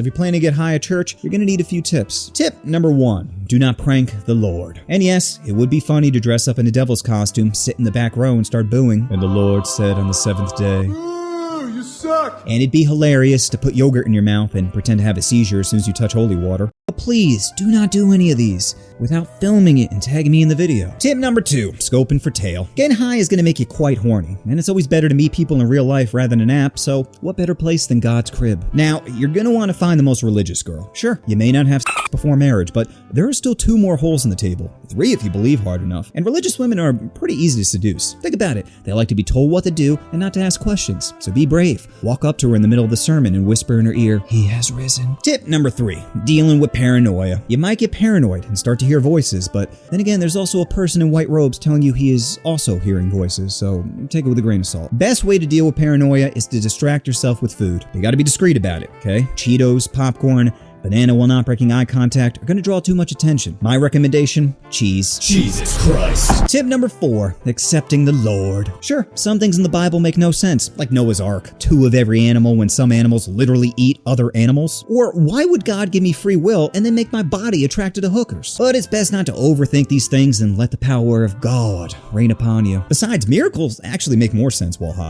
If you're planning to get high at church, you're gonna need a few tips. Tip number 1, do not prank the Lord. And yes, it would be funny to dress up in a devil's costume, sit in the back row and start booing. And the Lord said on the 7th day, "Ooh, you suck!" And it'd be hilarious to put yogurt in your mouth and pretend to have a seizure as soon as you touch holy water. But please, do not do any of these without filming it and tagging me in the video. Tip number 2, scoping for tail. Getting high is gonna make you quite horny, and it's always better to meet people in real life rather than an app, so what better place than God's crib? Now, you're gonna wanna find the most religious girl. Sure, you may not have sex before marriage, but there are still 2 more holes in the table. 3 if you believe hard enough. And religious women are pretty easy to seduce. Think about it. They like to be told what to do and not to ask questions. So be brave. Walk up to her in the middle of the sermon and whisper in her ear, "He has risen." Tip number 3, dealing with paranoia. You might get paranoid and start to hear voices, but then again, there's also a person in white robes telling you he is also hearing voices, so take it with a grain of salt. Best way to deal with paranoia is to distract yourself with food. You gotta be discreet about it, okay? Cheetos, popcorn, banana while not breaking eye contact are gonna draw too much attention. My recommendation, cheese. Jesus Christ. Tip number 4, accepting the Lord. Sure, some things in the Bible make no sense, like Noah's Ark, 2 of every animal when some animals literally eat other animals. Or why would God give me free will and then make my body attracted to hookers? But it's best not to overthink these things and let the power of God reign upon you. Besides, miracles actually make more sense while high.